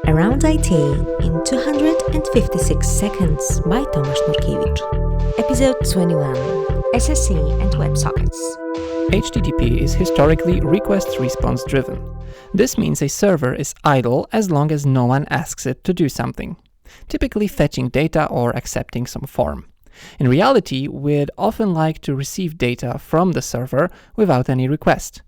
Around IT in 256 seconds by Tomasz Nurkiewicz. Episode 21. SSE and WebSockets. HTTP is historically request-response driven. This means a server is idle as long as no one asks it to do something, typically fetching data or accepting some form. In reality, we'd often like to receive data from the server without any request,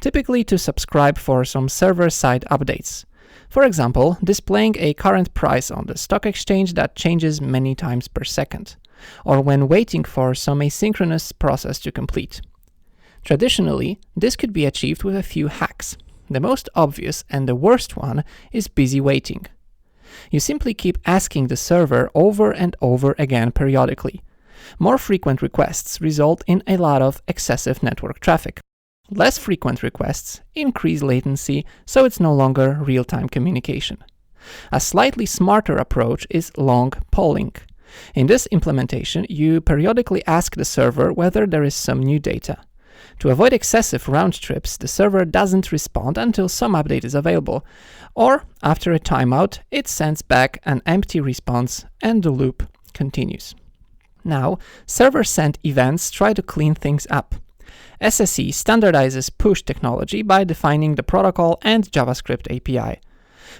typically to subscribe for some server-side updates. For example, displaying a current price on the stock exchange that changes many times per second, or when waiting for some asynchronous process to complete. Traditionally, this could be achieved with a few hacks. The most obvious and the worst one is busy waiting. You simply keep asking the server over and over again periodically. More frequent requests result in a lot of excessive network traffic. Less frequent requests increase latency, so it's no longer real-time communication. A slightly smarter approach is long polling. In this implementation, you periodically ask the server whether there is some new data. To avoid excessive round trips, the server doesn't respond until some update is available, or after a timeout, it sends back an empty response and the loop continues. Now, server-sent events try to clean things up. SSE standardizes push technology by defining the protocol and JavaScript API.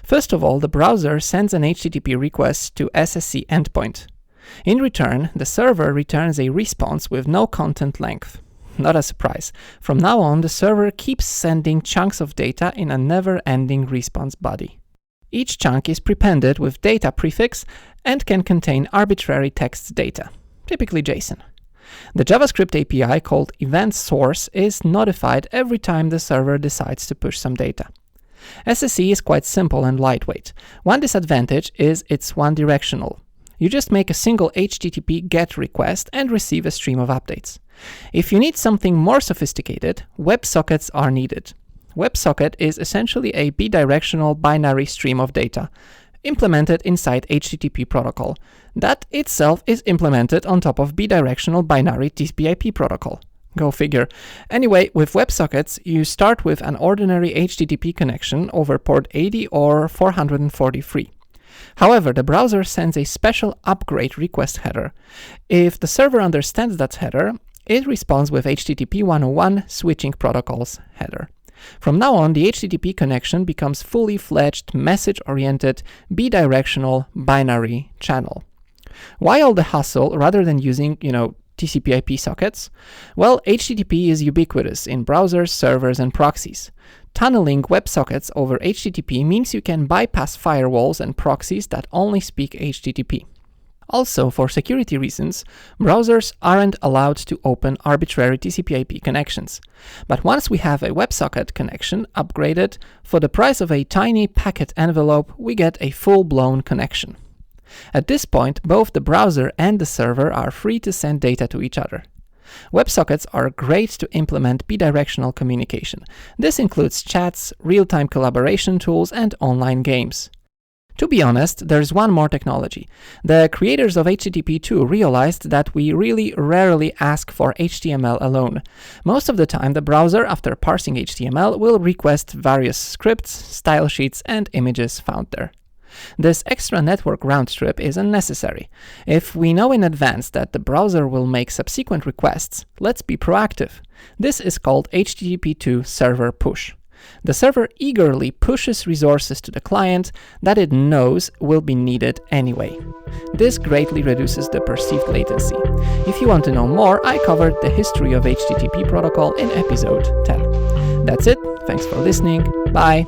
First of all, the browser sends an HTTP request to SSE endpoint. In return, the server returns a response with no content length. Not a surprise. From now on, the server keeps sending chunks of data in a never-ending response body. Each chunk is prepended with data prefix and can contain arbitrary text data, typically JSON. The JavaScript API called event source is notified every time the server decides to push some data. SSE is quite simple and lightweight. One disadvantage is it's one-directional. You just make a single HTTP GET request and receive a stream of updates. If you need something more sophisticated, WebSockets are needed. WebSocket is essentially a bidirectional binary stream of data, implemented inside HTTP protocol, that itself is implemented on top of bidirectional binary TCP/IP protocol. Go figure. Anyway, with WebSockets, you start with an ordinary HTTP connection over port 80 or 443. However, the browser sends a special upgrade request header. If the server understands that header, it responds with HTTP 101 switching protocols header. From now on, the HTTP connection becomes fully-fledged, message-oriented, bidirectional binary channel. Why all the hassle rather than using, TCP/IP sockets? Well, HTTP is ubiquitous in browsers, servers, and proxies. Tunneling WebSockets over HTTP means you can bypass firewalls and proxies that only speak HTTP. Also, for security reasons, browsers aren't allowed to open arbitrary TCP/IP connections. But once we have a WebSocket connection upgraded, for the price of a tiny packet envelope, we get a full-blown connection. At this point, both the browser and the server are free to send data to each other. WebSockets are great to implement bidirectional communication. This includes chats, real-time collaboration tools, and online games. To be honest, there's one more technology. The creators of HTTP2 realized that we really rarely ask for HTML alone. Most of the time, the browser, after parsing HTML, will request various scripts, style sheets, and images found there. This extra network round trip is unnecessary. If we know in advance that the browser will make subsequent requests, let's be proactive. This is called HTTP2 server push. The server eagerly pushes resources to the client that it knows will be needed anyway. This greatly reduces the perceived latency. If you want to know more, I covered the history of HTTP protocol in episode 10. That's it. Thanks for listening. Bye.